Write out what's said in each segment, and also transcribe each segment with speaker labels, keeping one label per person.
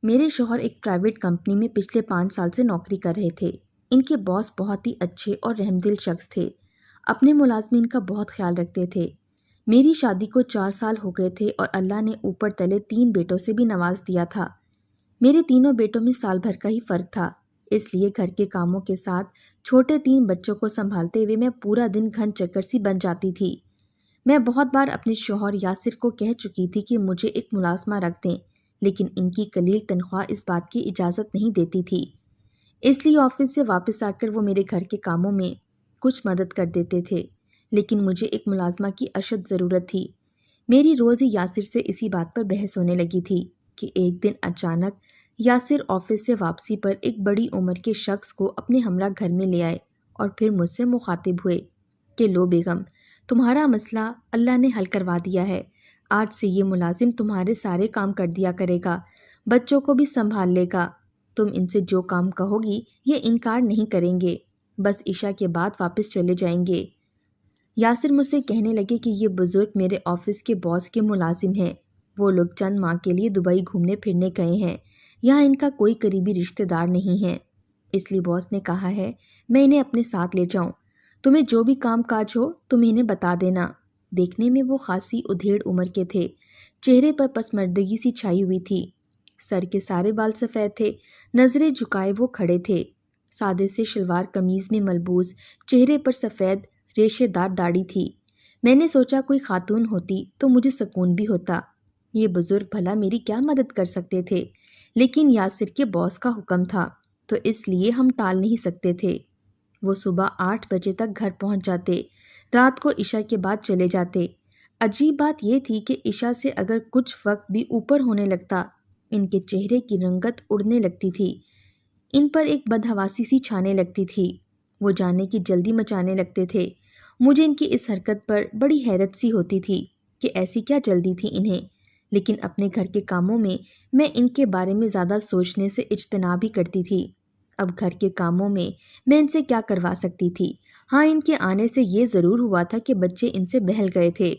Speaker 1: میرے شوہر ایک پرائیویٹ کمپنی میں پچھلے 5 سال سے نوکری کر رہے تھے۔ ان کے باس بہت ہی اچھے اور رحم دل شخص تھے۔ اپنے ملازمین کا بہت خیال رکھتے تھے۔ میری شادی کو 4 سال ہو گئے تھے اور اللہ نے اوپر تلے 3 بیٹوں سے بھی نواز دیا تھا۔ میرے تینوں بیٹوں میں سال بھر کا ہی فرق تھا، اس لیے گھر کے کاموں کے ساتھ چھوٹے 3 بچوں کو سنبھالتے ہوئے میں پورا دن گھن چکر سی بن جاتی تھی۔ میں بہت بار اپنے شوہر یاسر کو کہہ چکی تھی کہ مجھے ایک ملازمہ رکھ دیں، لیکن ان کی قلیل تنخواہ اس بات کی اجازت نہیں دیتی تھی۔ اس لیے آفس سے واپس آ کر وہ میرے گھر کے کاموں میں کچھ مدد کر دیتے تھے، لیکن مجھے ایک ملازمہ کی اشد ضرورت تھی۔ میری روز ہی یاسر سے اسی بات پر بحث ہونے لگی تھی کہ ایک دن اچانک یاسر آفس سے واپسی پر ایک بڑی عمر کے شخص کو اپنے ہمراہ گھر میں لے آئے اور پھر مجھ سے مخاطب ہوئے کہ لو بیگم، تمہارا مسئلہ اللہ نے حل کروا دیا ہے۔ آج سے یہ ملازم تمہارے سارے کام کر دیا کرے گا، بچوں کو بھی سنبھال لے گا۔ تم ان سے جو کام کہو گی یہ انکار نہیں کریں گے، بس عشاء کے بعد واپس چلے جائیں گے۔ یاسر مجھ سے کہنے لگے کہ یہ بزرگ میرے آفس کے باس کے ملازم ہیں۔ وہ لوگ چند ماہ کے لیے دبئی گھومنے پھرنے گئے ہیں، یہاں ان کا کوئی قریبی رشتہ دار نہیں ہے، اس لیے باس نے کہا ہے میں انہیں اپنے ساتھ لے جاؤں۔ تمہیں جو بھی کام کاج ہو تم انہیں بتا دینا۔ دیکھنے میں وہ خاصی ادھیڑ عمر کے تھے، چہرے پر پسماردگی سی چھائی ہوئی تھی، سر کے سارے بال سفید تھے، نظریں جھکائے وہ کھڑے تھے، سادے سے شلوار قمیض میں ملبوس، چہرے پر سفید ریشے دار داڑھی تھی۔ میں نے سوچا کوئی خاتون ہوتی تو مجھے سکون بھی ہوتا، یہ بزرگ بھلا میری کیا مدد کر سکتے تھے، لیکن یاسر کے باس کا حکم تھا تو اس لیے ہم ٹال نہیں سکتے تھے۔ وہ صبح 8 بجے تک گھر پہنچ جاتے، رات کو عشاء کے بعد چلے جاتے۔ عجیب بات یہ تھی کہ عشاء سے اگر کچھ وقت بھی اوپر ہونے لگتا، ان کے چہرے کی رنگت اڑنے لگتی تھی، ان پر ایک بدحواسی سی چھانے لگتی تھی، وہ جانے کی جلدی مچانے لگتے تھے۔ مجھے ان کی اس حرکت پر بڑی حیرت سی ہوتی تھی کہ ایسی کیا جلدی تھی انہیں، لیکن اپنے گھر کے کاموں میں میں ان کے بارے میں زیادہ سوچنے سے اجتناب ہی کرتی تھی۔ اب گھر کے کاموں میں ان سے کیا کروا سکتی تھی؟ ہاں، ان کے آنے سے یہ ضرور ہوا تھا کہ بچے ان سے بہل گئے تھے،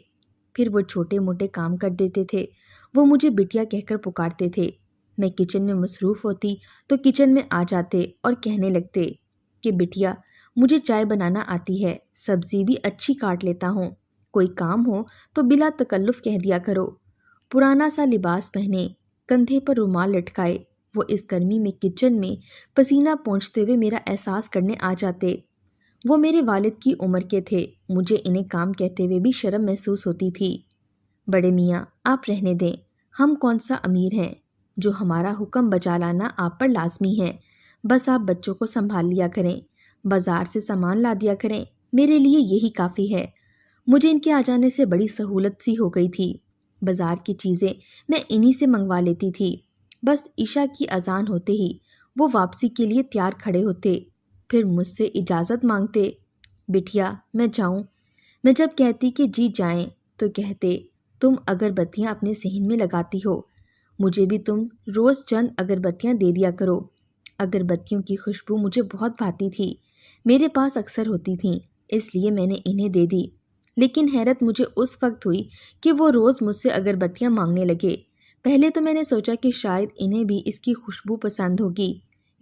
Speaker 1: پھر وہ چھوٹے موٹے کام کر دیتے تھے۔ وہ مجھے بٹیا کہہ کر پکارتے تھے۔ میں کچن میں مصروف ہوتی تو کچن میں آ جاتے اور کہنے لگتے کہ بٹیا، مجھے چائے بنانا آتی ہے، سبزی بھی اچھی کاٹ لیتا ہوں، کوئی کام ہو تو بلا تکلف کہہ دیا کرو۔ پرانا سا لباس پہنے، کندھے پر رومال لٹکائے، وہ اس گرمی میں کچن میں پسینہ پونچھتے ہوئے میرا احساس کرنے آ جاتے۔ وہ میرے والد کی عمر کے تھے، مجھے انہیں کام کہتے ہوئے بھی شرم محسوس ہوتی تھی۔ بڑے میاں، آپ رہنے دیں، ہم کون سا امیر ہیں جو ہمارا حکم بجا لانا آپ پر لازمی ہے، بس آپ بچوں کو سنبھال لیا کریں، بازار سے سامان لا دیا کریں، میرے لیے یہی کافی ہے۔ مجھے ان کے آ جانے سے بڑی سہولت سی ہو گئی تھی، بازار کی چیزیں میں انہی سے منگوا لیتی تھی۔ بس عشاء کی اذان ہوتے ہی وہ واپسی کے لیے تیار کھڑے ہوتے، پھر مجھ سے اجازت مانگتے، بٹیا میں جاؤں؟ میں جب کہتی کہ جی جائیں تو کہتے تم اگربتیاں اپنے صحن میں لگاتی ہو، مجھے بھی تم روز چند اگربتیاں دے دیا کرو۔ اگربتیوں کی خوشبو مجھے بہت بھاتی تھی، میرے پاس اکثر ہوتی تھیں، اس لیے میں نے انہیں دے دی۔ لیکن حیرت مجھے اس وقت ہوئی کہ وہ روز مجھ سے اگربتیاں مانگنے لگے۔ پہلے تو میں نے سوچا کہ شاید انہیں بھی اس کی خوشبو پسند ہوگی،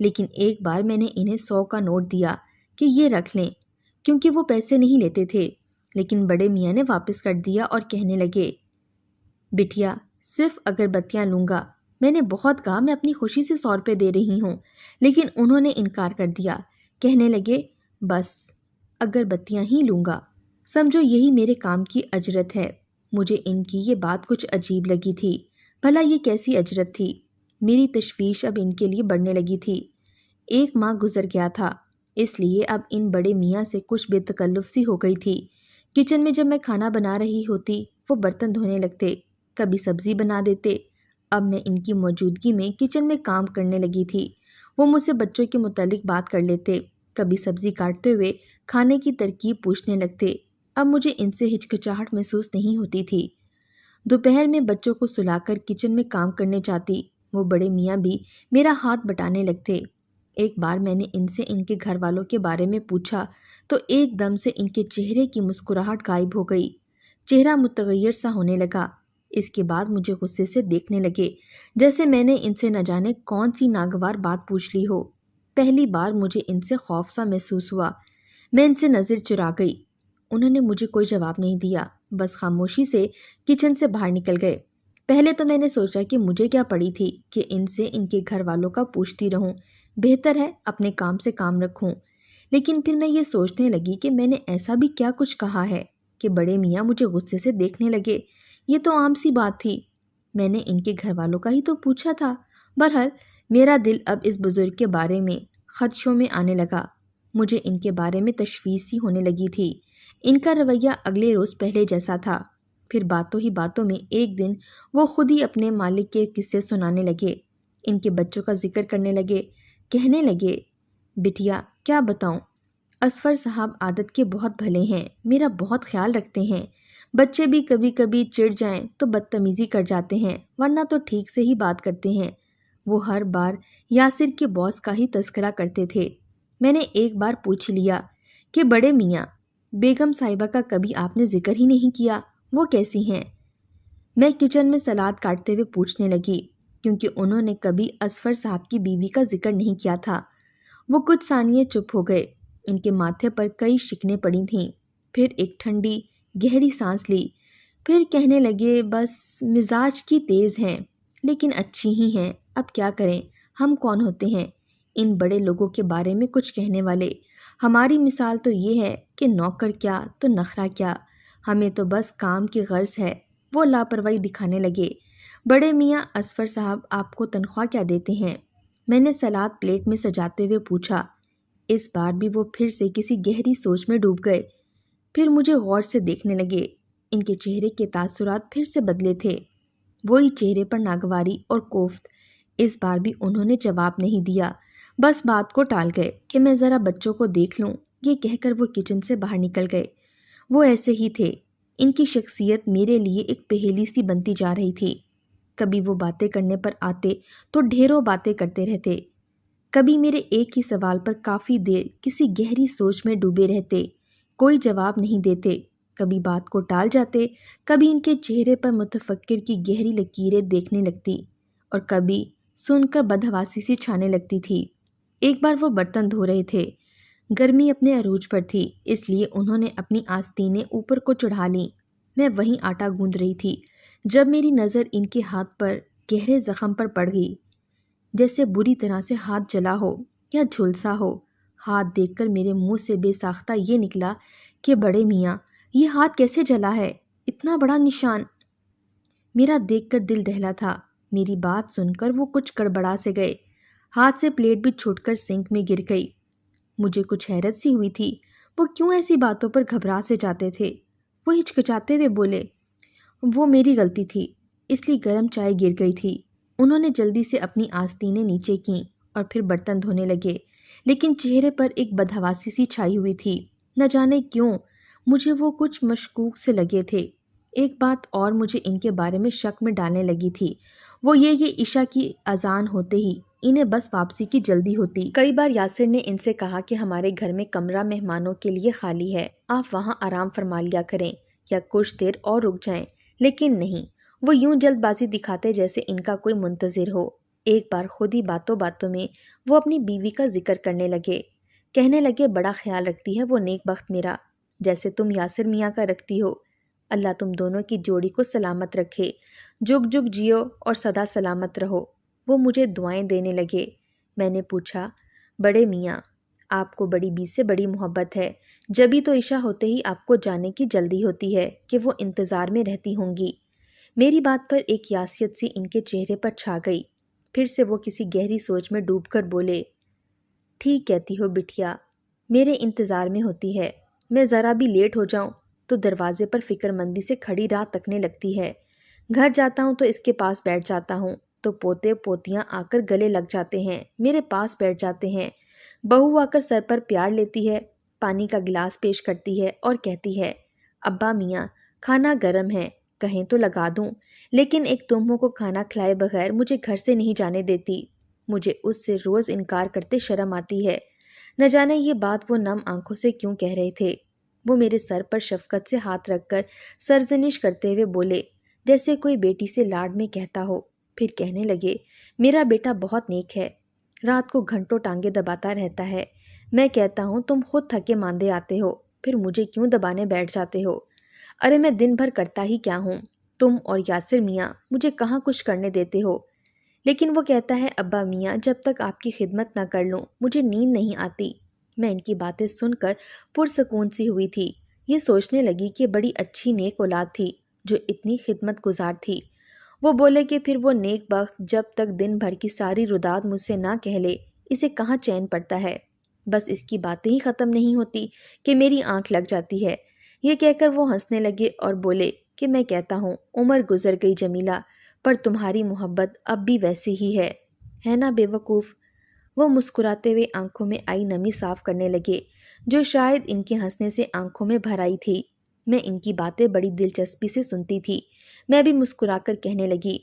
Speaker 1: لیکن ایک بار میں نے انہیں 100 کا نوٹ دیا کہ یہ رکھ لیں، کیونکہ وہ پیسے نہیں لیتے تھے، لیکن بڑے میاں نے واپس کر دیا اور کہنے لگے، بٹیا صرف اگربتیاں لوں گا۔ میں نے بہت کہا میں اپنی خوشی سے 100 روپے دے رہی ہوں، لیکن انہوں نے انکار کر دیا، کہنے لگے بس اگربتیاں ہی لوں گا، سمجھو یہی میرے کام کی اجرت ہے۔ مجھے ان کی یہ بات کچھ عجیب لگی تھی، بھلا یہ کیسی اجرت تھی؟ میری تشویش اب ان کے لیے بڑھنے لگی تھی۔ 1 ماہ گزر گیا تھا، اس لیے اب ان بڑے میاں سے کچھ بے تکلف سی ہو گئی تھی۔ کچن میں جب میں کھانا بنا رہی ہوتی وہ برتن دھونے لگتے، کبھی سبزی بنا دیتے۔ اب میں ان کی موجودگی میں کچن میں کام کرنے لگی تھی، وہ مجھ سے بچوں کے متعلق بات کر لیتے، کبھی سبزی کاٹتے ہوئے کھانے کی ترکیب پوچھنے لگتے۔ اب مجھے ان سے ہچکچاہٹ محسوس نہیں ہوتی تھی۔ دوپہر میں بچوں کو سلا کر کچن میں کام کرنے جاتی، وہ بڑے میاں بھی میرا ہاتھ بٹانے لگتے۔ ایک بار میں نے ان سے ان کے گھر والوں کے بارے میں پوچھا تو ایک دم سے ان کے چہرے کی مسکراہٹ غائب ہو گئی، چہرہ متغیر سا ہونے لگا۔ اس کے بعد مجھے غصے سے دیکھنے لگے جیسے میں نے ان سے نہ جانے کون سی ناگوار بات پوچھ لی ہو۔ پہلی بار مجھے ان سے خوف سا محسوس ہوا۔ میں ان سے نظر چرا گئی۔ انہوں نے مجھے کوئی جواب نہیں دیا، بس خاموشی سے کچن سے باہر نکل گئے۔ پہلے تو میں نے سوچا کہ مجھے کیا پڑی تھی کہ ان سے ان کے گھر والوں کا پوچھتی رہوں، بہتر ہے اپنے کام سے کام رکھوں۔ لیکن پھر میں یہ سوچنے لگی کہ میں نے ایسا بھی کیا کچھ کہا ہے کہ بڑے میاں مجھے غصے سے دیکھنے لگے۔ یہ تو عام سی بات تھی، میں نے ان کے گھر والوں کا ہی تو پوچھا تھا۔ بہرحال میرا دل اب اس بزرگ کے بارے میں خدشوں میں آنے لگا۔ مجھے ان کے بارے میں تشویش سی ہونے لگی تھی۔ ان کا رویہ اگلے روز پہلے جیسا تھا۔ پھر باتوں ہی باتوں میں ایک دن وہ خود ہی اپنے مالک کے قصے سنانے لگے، ان کے بچوں کا ذکر کرنے لگے، کہنے لگے، بٹیا کیا بتاؤں، اصفر صاحب عادت کے بہت بھلے ہیں، میرا بہت خیال رکھتے ہیں۔ بچے بھی کبھی کبھی چڑ جائیں تو بدتمیزی کر جاتے ہیں، ورنہ تو ٹھیک سے ہی بات کرتے ہیں۔ وہ ہر بار یاسر کے باس کا ہی تذکرہ کرتے تھے۔ میں نے ایک بار پوچھ لیا کہ بڑے میاں، بیگم صاحبہ کا کبھی آپ نے ذکر ہی نہیں کیا، وہ کیسی ہیں؟ میں کچن میں سلاد کاٹتے ہوئے پوچھنے لگی، کیونکہ انہوں نے کبھی اصفر صاحب کی بیوی کا ذکر نہیں کیا تھا۔ وہ کچھ ثانیے چپ ہو گئے، ان کے ماتھے پر کئی شکنیں پڑی تھیں۔ پھر ایک ٹھنڈی گہری سانس لی، پھر کہنے لگے، بس مزاج کی تیز ہیں لیکن اچھی ہی ہیں، اب کیا کریں، ہم کون ہوتے ہیں ان بڑے لوگوں کے بارے میں کچھ کہنے والے؟ ہماری مثال تو یہ ہے کہ نوکر کیا تو نخرہ کیا، ہمیں تو بس کام کی غرض ہے۔ وہ لاپرواہی دکھانے لگے۔ بڑے میاں، اصفر صاحب آپ کو تنخواہ کیا دیتے ہیں؟ میں نے سلاد پلیٹ میں سجاتے ہوئے پوچھا۔ اس بار بھی وہ پھر سے کسی گہری سوچ میں ڈوب گئے، پھر مجھے غور سے دیکھنے لگے۔ ان کے چہرے کے تاثرات پھر سے بدلے تھے، وہی چہرے پر ناگواری اور کوفت۔ اس بار بھی انہوں نے جواب نہیں دیا، بس بات کو ٹال گئے کہ میں ذرا بچوں کو دیکھ لوں۔ یہ کہہ کر وہ کچن سے باہر نکل گئے۔ وہ ایسے ہی تھے، ان کی شخصیت میرے لیے ایک پہیلی سی بنتی جا رہی تھی۔ کبھی وہ باتیں کرنے پر آتے تو ڈھیروں باتیں کرتے رہتے، کبھی میرے ایک ہی سوال پر کافی دیر کسی گہری سوچ میں ڈوبے رہتے، کوئی جواب نہیں دیتے، کبھی بات کو ٹال جاتے، کبھی ان کے چہرے پر متفکر کی گہری لکیریں دیکھنے لگتی، اور کبھی سن کر بدحواسی سی چھانے لگتی تھی۔ ایک بار وہ برتن دھو رہے تھے، گرمی اپنے عروج پر تھی، اس لیے انہوں نے اپنی آستینیں اوپر کو چڑھا لیں۔ میں وہیں آٹا گوندھ رہی تھی جب میری نظر ان کے ہاتھ پر گہرے زخم پر پڑ گئی، جیسے بری طرح سے ہاتھ جلا ہو یا جھلسا ہو۔ ہاتھ دیکھ کر میرے منہ سے بے ساختہ یہ نکلا کہ بڑے میاں، یہ ہاتھ کیسے جلا ہے، اتنا بڑا نشان؟ میرا دیکھ کر دل دہلا تھا۔ میری بات سن کر وہ کچھ گڑبڑا سے گئے، ہاتھ سے پلیٹ بھی چھوٹ کر سنک میں گر گئی۔ مجھے کچھ حیرت سی ہوئی تھی، وہ کیوں ایسی باتوں پر گھبرا سے جاتے تھے؟ وہ ہچکچاتے ہوئے بولے، وہ میری غلطی تھی، اس لیے گرم چائے گر گئی تھی۔ انہوں نے جلدی سے اپنی آستینیں نیچے کیں اور پھر برتن دھونے لگے، لیکن چہرے پر ایک بدحواسی سی چھائی ہوئی تھی۔ نہ جانے کیوں مجھے وہ کچھ مشکوک سے لگے تھے۔ ایک بات اور مجھے ان کے بارے میں شک میں ڈالنے لگی تھی، وہ یہ عشاء کی اذان ہوتے ہی انہیں بس واپسی کی جلدی ہوتی۔ کئی بار یاسر نے ان سے کہا کہ ہمارے گھر میں کمرہ مہمانوں کے لیے خالی ہے، آپ وہاں آرام فرما لیا کریں یا کچھ دیر اور رک جائیں، لیکن نہیں، وہ یوں جلد بازی دکھاتے جیسے ان کا کوئی منتظر ہو۔ ایک بار خود ہی باتوں باتوں میں وہ اپنی بیوی کا ذکر کرنے لگے، کہنے لگے، بڑا خیال رکھتی ہے وہ نیک بخت میرا، جیسے تم یاسر میاں کا رکھتی ہو۔ اللہ تم دونوں کی جوڑی کو سلامت رکھے، جگ جگ جیو اور سدا سلامت رہو۔ وہ مجھے دعائیں دینے لگے۔ میں نے پوچھا، بڑے میاں، آپ کو بڑی بی سے بڑی محبت ہے، جبھی تو عشاء ہوتے ہی آپ کو جانے کی جلدی ہوتی ہے کہ وہ انتظار میں رہتی ہوں گی۔ میری بات پر ایک یاسیت سی ان کے چہرے پر چھا گئی، پھر سے وہ کسی گہری سوچ میں ڈوب کر بولے، ٹھیک کہتی ہو بٹیا، میرے انتظار میں ہوتی ہے، میں ذرا بھی لیٹ ہو جاؤں تو دروازے پر فکر مندی سے کھڑی راہ تکنے لگتی ہے، گھر جاتا ہوں تو اس کے پاس بیٹھ جاتا ہوں تو پوتے پوتیاں آ کر گلے لگ جاتے ہیں، میرے پاس بیٹھ جاتے ہیں، بہو آ کر سر پر پیار لیتی ہے، پانی کا گلاس پیش کرتی ہے اور کہتی ہے، ابا میاں کھانا گرم ہے، کہیں تو لگا دوں، لیکن ایک تمہوں کو کھانا کھلائے بغیر مجھے گھر سے نہیں جانے دیتی۔ مجھے اس سے روز انکار کرتے شرم آتی ہے، نہ جانے یہ بات وہ نم آنکھوں سے کیوں کہہ رہے تھے۔ وہ میرے سر پر شفقت سے ہاتھ رکھ کر سرزنش کرتے ہوئے بولے، جیسے کوئی بیٹی سے لاڈ میں کہتا ہو۔ پھر کہنے لگے، میرا بیٹا بہت نیک ہے، رات کو گھنٹوں ٹانگیں دباتا رہتا ہے۔ میں کہتا ہوں تم خود تھکے ماندے آتے ہو، پھر مجھے کیوں دبانے بیٹھ جاتے ہو؟ ارے میں دن بھر کرتا ہی کیا ہوں؟ تم اور یاسر میاں مجھے کہاں کچھ کرنے دیتے ہو؟ لیکن وہ کہتا ہے، ابا میاں جب تک آپ کی خدمت نہ کر لوں مجھے نیند نہیں آتی۔ میں ان کی باتیں سن کر پرسکون سی ہوئی تھی۔ یہ سوچنے لگی کہ بڑی اچھی نیک اولاد تھی جو اتنی خدمت گزار تھی۔ وہ بولے کہ پھر وہ نیک بخت جب تک دن بھر کی ساری روداد مجھ سے نہ کہہ لے اسے کہاں چین پڑتا ہے۔ بس اس کی باتیں ہی ختم نہیں ہوتی کہ میری آنکھ لگ جاتی ہے۔ یہ کہہ کر وہ ہنسنے لگے اور بولے کہ میں کہتا ہوں عمر گزر گئی جمیلہ، پر تمہاری محبت اب بھی ویسی ہی ہے نا بے وقوف؟ وہ مسکراتے ہوئے آنکھوں میں آئی نمی صاف کرنے لگے جو شاید ان کے ہنسنے سے آنکھوں میں بھر آئی تھی۔ میں ان کی باتیں بڑی دلچسپی سے سنتی تھی۔ میں بھی مسکرا کر کہنے لگی،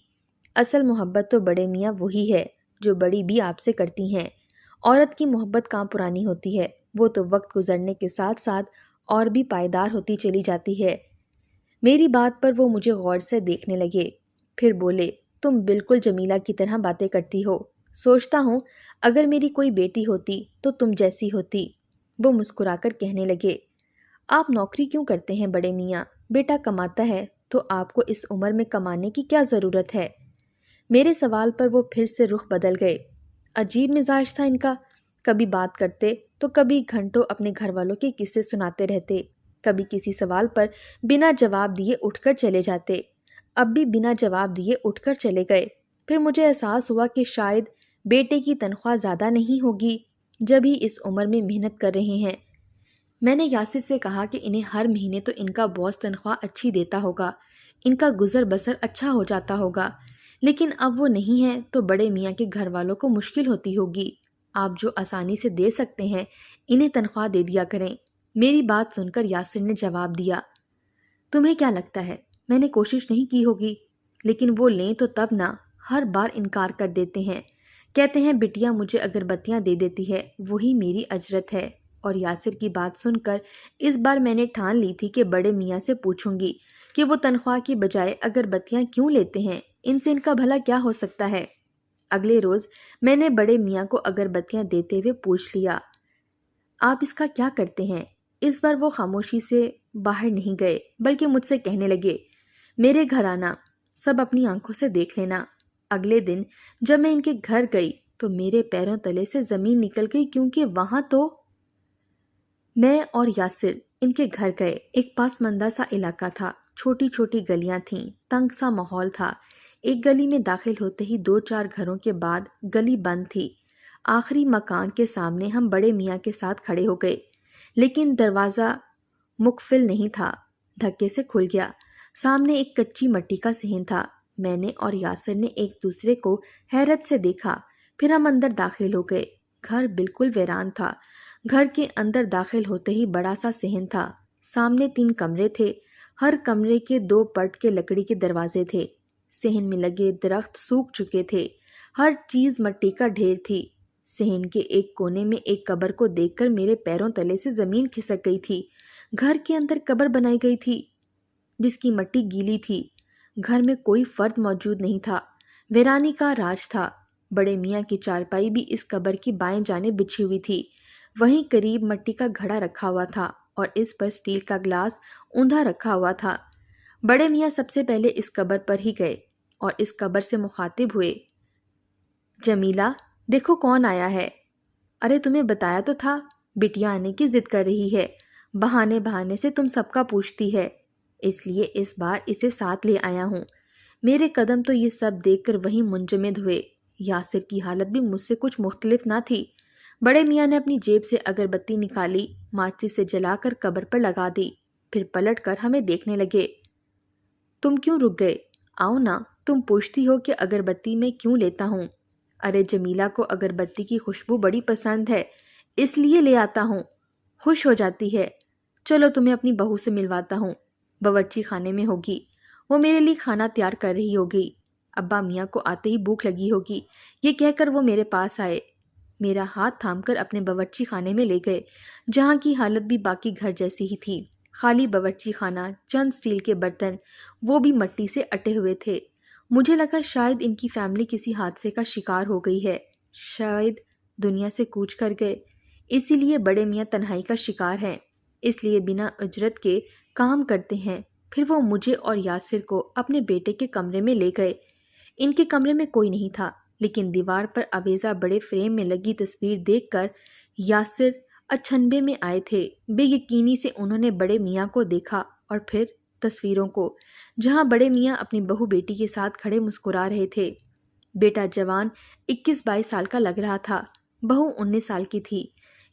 Speaker 1: اصل محبت تو بڑے میاں وہی ہے جو بڑی بھی آپ سے کرتی ہیں۔ عورت کی محبت کہاں پرانی ہوتی ہے، وہ تو وقت گزرنے کے ساتھ ساتھ اور بھی پائیدار ہوتی چلی جاتی ہے۔ میری بات پر وہ مجھے غور سے دیکھنے لگے، پھر بولے، تم بالکل جمیلہ کی طرح باتیں کرتی ہو۔ سوچتا ہوں اگر میری کوئی بیٹی ہوتی تو تم جیسی ہوتی۔ وہ مسکرا کر کہنے لگے، آپ نوکری کیوں کرتے ہیں بڑے میاں؟ بیٹا کماتا ہے تو آپ کو اس عمر میں کمانے کی کیا ضرورت ہے؟ میرے سوال پر وہ پھر سے رخ بدل گئے۔ عجیب مزاج تھا ان کا، کبھی بات کرتے تو کبھی گھنٹوں اپنے گھر والوں کے قصے سناتے رہتے، کبھی کسی سوال پر بنا جواب دیے اٹھ کر چلے جاتے۔ اب بھی بنا جواب دیے اٹھ کر چلے گئے۔ پھر مجھے احساس ہوا کہ شاید بیٹے کی تنخواہ زیادہ نہیں ہوگی جب ہی اس عمر میں محنت کر رہے ہیں۔ میں نے یاسر سے کہا کہ انہیں ہر مہینے تو ان کا باس تنخواہ اچھی دیتا ہوگا، ان کا گزر بسر اچھا ہو جاتا ہوگا، لیکن اب وہ نہیں ہے تو بڑے میاں کے گھر والوں کو مشکل ہوتی ہوگی۔ آپ جو آسانی سے دے سکتے ہیں انہیں تنخواہ دے دیا کریں۔ میری بات سن کر یاسر نے جواب دیا، تمہیں کیا لگتا ہے میں نے کوشش نہیں کی ہوگی؟ لیکن وہ لیں تو تب نہ، ہر بار انکار کر دیتے ہیں، کہتے ہیں بٹیا مجھے اگربتیاں دے دیتی ہے وہی میری اجرت ہے۔ اور یاسر کی بات سن کر اس بار میں نے ٹھان لی تھی کہ بڑے میاں سے پوچھوں گی کہ وہ تنخواہ کی بجائے اگربتیاں کیوں لیتے ہیں، ان سے ان کا بھلا کیا ہو سکتا ہے۔ اگلے روز میں نے بڑے میاں کو اگربتیاں دیتے ہوئے پوچھ لیا، آپ اس کا کیا کرتے ہیں؟ اس بار وہ خاموشی سے باہر نہیں گئے بلکہ مجھ سے کہنے لگے، میرے گھر آنا، سب اپنی آنکھوں سے دیکھ لینا۔ اگلے دن جب میں ان کے گھر گئی تو میرے پیروں تلے سے زمین نکل گئی، کیونکہ وہاں تو میں اور یاسر ان کے گھر گئے۔ ایک پسماندہ سا علاقہ تھا، چھوٹی چھوٹی گلیاں تھیں، تنگ سا ماحول تھا۔ ایک گلی میں داخل ہوتے ہی 2-4 گھروں کے بعد گلی بند تھی۔ آخری مکان کے سامنے ہم بڑے میاں کے ساتھ کھڑے ہو گئے، لیکن دروازہ مقفل نہیں تھا، دھکے سے کھل گیا۔ سامنے ایک کچی مٹی کا صحن تھا۔ میں نے اور یاسر نے ایک دوسرے کو حیرت سے دیکھا، پھر ہم اندر داخل ہو گئے۔ گھر بالکل ویران تھا۔ گھر کے اندر داخل ہوتے ہی بڑا سا صحن تھا۔ سامنے 3 کمرے تھے، ہر کمرے کے 2 پٹ کے لکڑی کے دروازے تھے۔ صحن میں لگے درخت سوکھ چکے تھے، ہر چیز مٹی کا ڈھیر تھی۔ صحن کے ایک کونے میں ایک قبر کو دیکھ کر میرے پیروں تلے سے زمین کھسک گئی تھی۔ گھر کے اندر قبر بنائی گئی تھی جس کی مٹی گیلی تھی۔ گھر میں کوئی فرد موجود نہیں تھا، ویرانی کا راج تھا۔ بڑے میاں کی چارپائی بھی اس قبر کی بائیں جانب بچھی ہوئی تھی۔ وہیں قریب مٹی کا گھڑا رکھا ہوا تھا اور اس پر اسٹیل کا گلاس اوندھا رکھا ہوا تھا۔ بڑے میاں سب سے پہلے اس قبر پر ہی گئے اور اس قبر سے مخاطب ہوئے، جمیلہ دیکھو کون آیا ہے۔ ارے تمہیں بتایا تو تھا بٹیا آنے کی ضد کر رہی ہے، بہانے بہانے سے تم سب کا پوچھتی ہے، اس لیے اس بار اسے ساتھ لے آیا ہوں۔ میرے قدم تو یہ سب دیکھ کر وہیں منجمد ہوئے۔ یاسر کی حالت بھی مجھ سے کچھ مختلف نہ تھی۔ بڑے میاں نے اپنی جیب سے اگربتی نکالی، ماچس سے جلا کر قبر پر لگا دی، پھر پلٹ کر ہمیں دیکھنے لگے۔ تم کیوں رک گئے؟ آؤ نا، تم پوچھتی ہو کہ اگربتی میں کیوں لیتا ہوں۔ ارے جمیلہ کو اگربتی کی خوشبو بڑی پسند ہے، اس لیے لے آتا ہوں، خوش ہو جاتی ہے۔ چلو تمہیں اپنی بہو سے ملواتا ہوں، باورچی خانے میں ہوگی، وہ میرے لیے کھانا تیار کر رہی ہوگی۔ ابا میاں کو آتے ہی بھوک لگی ہوگی، یہ کہہ کر وہ میرے پاس آئے، میرا ہاتھ تھام کر اپنے باورچی خانے میں لے گئے، جہاں کی حالت بھی باقی گھر جیسی ہی تھی۔ خالی باورچی خانہ، چند اسٹیل کے برتن، وہ بھی مٹی سے اٹے ہوئے تھے۔ مجھے لگا شاید ان کی فیملی کسی حادثے کا شکار ہو گئی ہے، شاید دنیا سے کوچ کر گئے، اسی لیے بڑے میاں تنہائی کا شکار ہیں، اس لیے بنا اجرت کے کام کرتے ہیں۔ پھر وہ مجھے اور یاسر کو اپنے بیٹے کے کمرے میں لے گئے۔ ان کے کمرے میں کوئی نہیں تھا، لیکن دیوار پر آویزہ بڑے فریم میں لگی تصویر دیکھ کر یاسر اچنبے میں آئے تھے۔ بے یقینی سے انہوں نے بڑے میاں کو دیکھا اور پھر تصویروں کو، جہاں بڑے میاں اپنی بہو بیٹی کے ساتھ کھڑے مسکرا رہے تھے۔ بیٹا جوان 21-22 سال کا لگ رہا تھا، بہو 19 سال کی تھی۔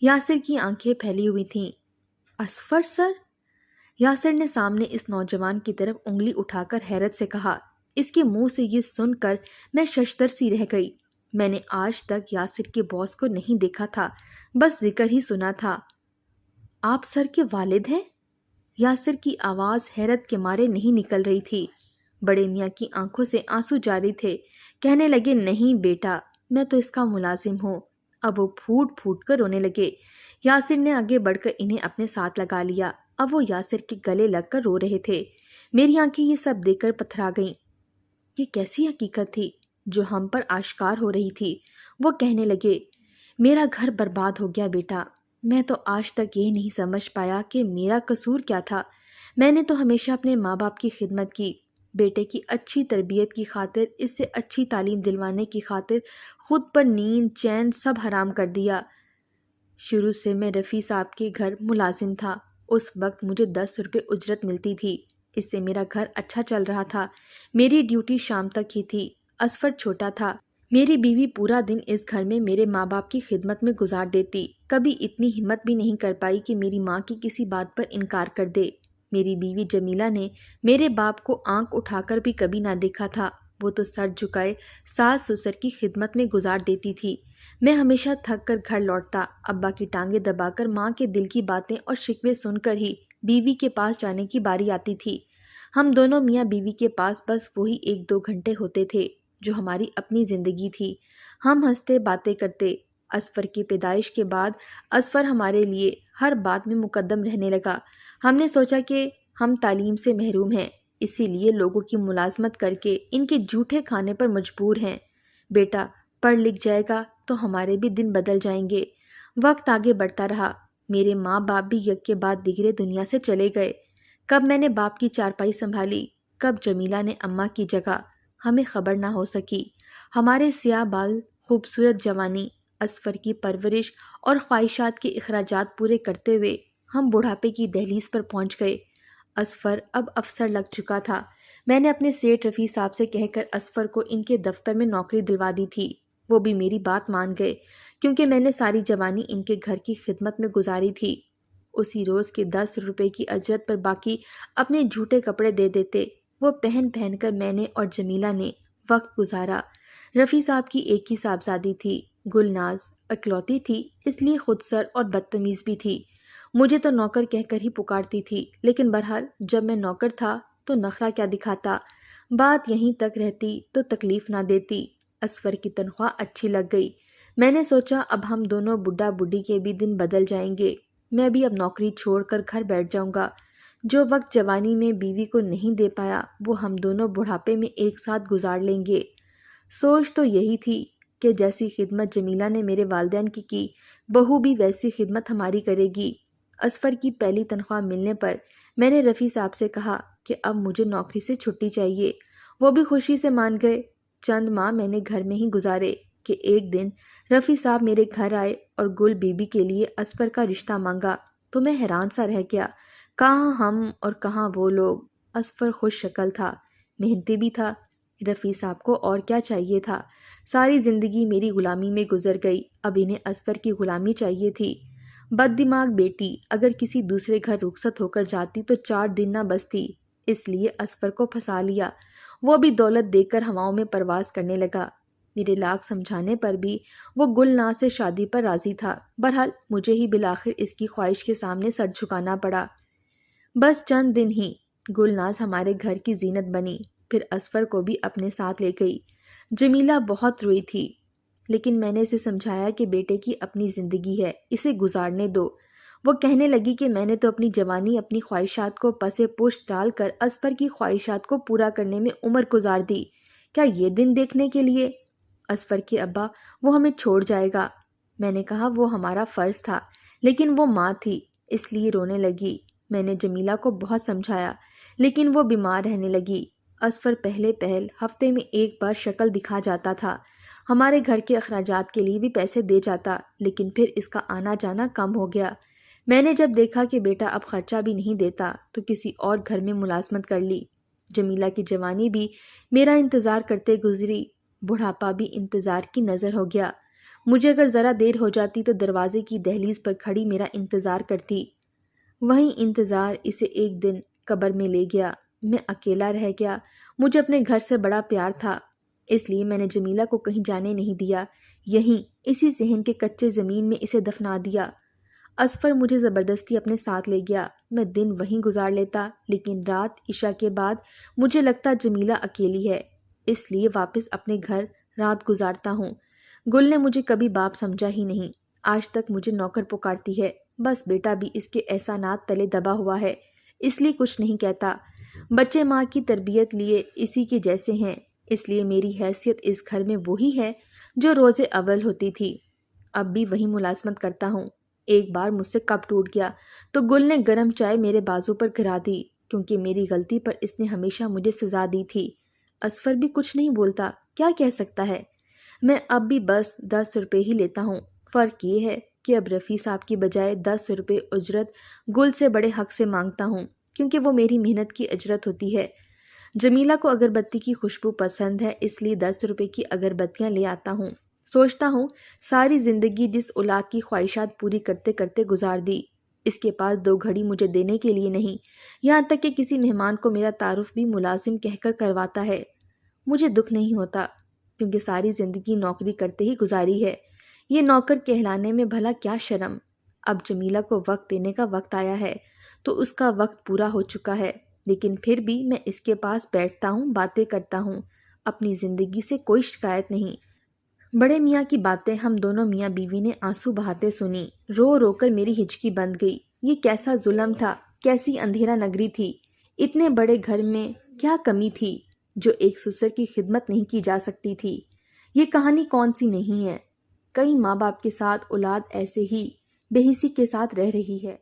Speaker 1: یاسر کی آنکھیں پھیلی ہوئی تھیں۔ اصفر سر؟ یاسر نے سامنے اس نوجوان کی طرف انگلی اٹھا کر حیرت سے کہا۔ اس کے منہ سے یہ سن کر میں ششدر سی رہ گئی۔ میں نے آج تک یاسر کے باس کو نہیں دیکھا تھا، بس ذکر ہی سنا تھا۔ آپ سر کے والد ہیں؟ یاسر کی آواز حیرت کے مارے نہیں نکل رہی تھی۔ بڑے میاں کی آنکھوں سے آنسو جاری تھے۔ کہنے لگے، نہیں بیٹا، میں تو اس کا ملازم ہوں۔ اب وہ پھوٹ پھوٹ کر رونے لگے۔ یاسر نے آگے بڑھ کر انہیں اپنے ساتھ لگا لیا۔ اب وہ یاسر کے گلے لگ کر رو رہے تھے۔ میری آنکھیں یہ سب دیکھ کر پتھرا گئیں۔ یہ کیسی حقیقت تھی جو ہم پر آشکار ہو رہی تھی؟ وہ کہنے لگے، میرا گھر برباد ہو گیا بیٹا۔ میں تو آج تک یہ نہیں سمجھ پایا کہ میرا قصور کیا تھا۔ میں نے تو ہمیشہ اپنے ماں باپ کی خدمت کی، بیٹے کی اچھی تربیت کی خاطر، اس سے اچھی تعلیم دلوانے کی خاطر خود پر نیند چین سب حرام کر دیا۔ شروع سے میں رفیع صاحب کے گھر ملازم تھا۔ اس وقت مجھے 10 روپے اجرت ملتی تھی، اس سے میرا گھر اچھا چل رہا تھا۔ میری ڈیوٹی شام تک ہی تھی۔ اصفر چھوٹا تھا۔ میری بیوی پورا دن اس گھر میں میرے ماں باپ کی خدمت میں گزار دیتی، کبھی اتنی ہمت بھی نہیں کر پائی کہ میری ماں کی کسی بات پر انکار کر دے۔ میری بیوی جمیلہ نے میرے باپ کو آنکھ اٹھا کر بھی کبھی نہ دیکھا تھا، وہ تو سر جھکائے ساس سسر کی خدمت میں گزار دیتی تھی۔ میں ہمیشہ تھک کر گھر لوٹتا، ابا کی ٹانگیں دبا کر ماں کے دل کی باتیں اور شکوے سن کر ہی بیوی کے پاس جانے کی باری آتی تھی۔ ہم دونوں میاں بیوی کے پاس بس وہی 1-2 گھنٹے ہوتے تھے جو ہماری اپنی زندگی تھی۔ ہم ہنستے باتیں کرتے۔ اصفر کی پیدائش کے بعد اصفر ہمارے لیے ہر بات میں مقدم رہنے لگا۔ ہم نے سوچا کہ ہم تعلیم سے محروم ہیں، اسی لیے لوگوں کی ملازمت کر کے ان کے جھوٹے کھانے پر مجبور ہیں۔ بیٹا پڑھ لکھ جائے گا تو ہمارے بھی دن بدل جائیں گے۔ وقت آگے بڑھتا رہا۔ میرے ماں باپ بھی یک کے بعد دیگرے دنیا سے چلے گئے۔ کب میں نے باپ کی چارپائی سنبھالی، کب جمیلہ نے اماں کی جگہ، ہمیں خبر نہ ہو سکی۔ ہمارے سیاہ بال، خوبصورت جوانی، اصفر کی پرورش اور خواہشات کے اخراجات پورے کرتے ہوئے ہم بڑھاپے کی دہلیز پر پہنچ گئے۔ اصفر اب افسر لگ چکا تھا۔ میں نے اپنے سیٹھ رفیع صاحب سے کہہ کر اصفر کو ان کے دفتر میں نوکری دلوا دی تھی۔ وہ بھی میری بات مان گئے، کیونکہ میں نے ساری جوانی ان کے گھر کی خدمت میں گزاری تھی۔ اسی روز کے 10 روپے کی اجرت پر باقی اپنے جھوٹے کپڑے دے دیتے۔ وہ پہن پہن کر میں نے اور جمیلہ نے وقت گزارا۔ رفیع صاحب کی ایک ہی صاحبزادی تھی، گلناز، اکلوتی تھی، اس لیے خود سر اور بدتمیز بھی تھی۔ مجھے تو نوکر کہہ کر ہی پکارتی تھی، لیکن بہرحال جب میں نوکر تھا تو نخرہ کیا دکھاتا۔ بات یہیں تک رہتی تو تکلیف نہ دیتی۔ اصفر کی تنخواہ اچھی لگ گئی۔ میں نے سوچا اب ہم دونوں بڈھا بڈھی کے بھی دن بدل جائیں گے۔ میں بھی اب نوکری چھوڑ کر گھر بیٹھ جاؤں گا۔ جو وقت جوانی میں بیوی کو نہیں دے پایا وہ ہم دونوں بڑھاپے میں ایک ساتھ گزار لیں گے۔ سوچ تو یہی تھی کہ جیسی خدمت جمیلہ نے میرے والدین کی بہو بھی ویسی خدمت ہماری کرے گی۔ اصفر کی پہلی تنخواہ ملنے پر میں نے رفیع صاحب سے کہا کہ اب مجھے نوکری سے چھٹی چاہیے۔ وہ بھی خوشی سے مان گئے۔ چند ماہ میں نے گھر میں ہی گزارے کہ ایک دن رفیع صاحب میرے گھر آئے اور گل بی بی کے لیے اصفر کا رشتہ مانگا تو میں حیران سا رہ گیا۔ کہاں ہم اور کہاں وہ لوگ۔ اصفر خوش شکل تھا، محنتی بھی تھا۔ رفیع صاحب کو اور کیا چاہیے تھا؟ ساری زندگی میری غلامی میں گزر گئی، اب انہیں اصفر کی غلامی چاہیے تھی۔ بد دماغ بیٹی اگر کسی دوسرے گھر رخصت ہو کر جاتی تو 4 دن نہ بستی، اس لیے اصفر کو پھنسا لیا۔ وہ بھی دولت دے کر ہواؤں میں پرواز کرنے لگا۔ میرے لاکھ سمجھانے پر بھی وہ گلناز سے شادی پر راضی تھا۔ بہرحال مجھے ہی بالآخر اس کی خواہش کے سامنے سر جھکانا پڑا۔ بس چند دن ہی گلناز ہمارے گھر کی زینت بنی، پھر اصفر کو بھی اپنے ساتھ لے گئی۔ جمیلہ بہت روئی تھی، لیکن میں نے اسے سمجھایا کہ بیٹے کی اپنی زندگی ہے، اسے گزارنے دو۔ وہ کہنے لگی کہ میں نے تو اپنی جوانی اپنی خواہشات کو پس پشت ڈال کر اصفر کی خواہشات کو پورا کرنے میں عمر گزار دی، کیا یہ دن دیکھنے کے لیے؟ اصفر کے ابا، وہ ہمیں چھوڑ جائے گا۔ میں نے کہا وہ ہمارا فرض تھا، لیکن وہ ماں تھی اس لیے رونے لگی۔ میں نے جمیلہ کو بہت سمجھایا لیکن وہ بیمار رہنے لگی۔ اصفر پہلے ہفتے میں ایک بار شکل دکھا جاتا تھا، ہمارے گھر کے اخراجات کے لیے بھی پیسے دے جاتا، لیکن پھر اس کا آنا جانا کم ہو گیا۔ میں نے جب دیکھا کہ بیٹا اب خرچہ بھی نہیں دیتا تو کسی اور گھر میں ملازمت کر لی۔ جمیلہ کی جوانی بھی میرا انتظار کرتے گزری، بڑھاپا بھی انتظار کی نظر ہو گیا۔ مجھے اگر ذرا دیر ہو جاتی تو دروازے کی دہلیز پر کھڑی میرا انتظار کرتی۔ وہیں انتظار اسے ایک دن قبر میں لے گیا۔ میں اکیلا رہ گیا۔ مجھے اپنے گھر سے بڑا پیار تھا، اس لیے میں نے جمیلہ کو کہیں جانے نہیں دیا، یہیں اسی صحن کے کچے زمین میں اسے دفنا دیا۔ اصفر مجھے زبردستی اپنے ساتھ لے گیا۔ میں دن وہیں گزار لیتا، لیکن رات عشاء کے بعد مجھے لگتا جمیلہ اکیلی ہے، اس لیے واپس اپنے گھر رات گزارتا ہوں۔ گل نے مجھے کبھی باپ سمجھا ہی نہیں، آج تک مجھے نوکر پکارتی ہے۔ بس بیٹا بھی اس کے احسانات تلے دبا ہوا ہے، اس لیے کچھ نہیں کہتا۔ بچے ماں کی تربیت لیے اسی کے جیسے ہیں، اس لیے میری حیثیت اس گھر میں وہی ہے جو روز اول ہوتی تھی۔ اب بھی وہی ملازمت کرتا ہوں۔ ایک بار مجھ سے کپ ٹوٹ گیا تو گل نے گرم چائے میرے بازو پر گرا دی، کیونکہ میری غلطی پر اس نے ہمیشہ مجھے سزا دی تھی۔ اصفر بھی کچھ نہیں بولتا، کیا کہہ سکتا ہے؟ میں اب بھی بس 10 روپے ہی لیتا ہوں۔ فرق یہ ہے کہ اب رفیع صاحب کی بجائے 10 روپے اجرت گل سے بڑے حق سے مانگتا ہوں، کیونکہ وہ میری محنت کی اجرت ہوتی ہے۔ جمیلہ کو اگربتی کی خوشبو پسند ہے، اس لیے 10 روپے کی اگربتیاں لے آتا ہوں۔ سوچتا ہوں ساری زندگی جس اولاد کی خواہشات پوری کرتے کرتے گزار دی، اس کے پاس 2 گھڑی مجھے دینے کے لیے نہیں، یہاں تک کہ کسی مہمان کو میرا تعارف بھی ملازم کہہ کر کرواتا ہے۔ مجھے دکھ نہیں ہوتا، کیونکہ ساری زندگی نوکری کرتے ہی گزاری ہے۔ یہ نوکر کہلانے میں بھلا کیا شرم؟ اب جمیلہ کو وقت دینے کا وقت آیا ہے تو اس کا وقت پورا ہو چکا ہے، لیکن پھر بھی میں اس کے پاس بیٹھتا ہوں، باتیں کرتا ہوں، اپنی زندگی سے کوئی شکایت نہیں۔ بڑے میاں کی باتیں ہم دونوں میاں بیوی نے آنسو بہاتے سنی۔ رو رو کر میری ہچکی بند گئی۔ یہ کیسا ظلم تھا، کیسی اندھیرا نگری تھی۔ اتنے بڑے گھر میں کیا کمی تھی جو ایک سسر کی خدمت نہیں کی جا سکتی تھی؟ یہ کہانی کون سی نہیں ہے؟ کئی ماں باپ کے ساتھ اولاد ایسے ہی بے حسی کے ساتھ رہ رہی ہے۔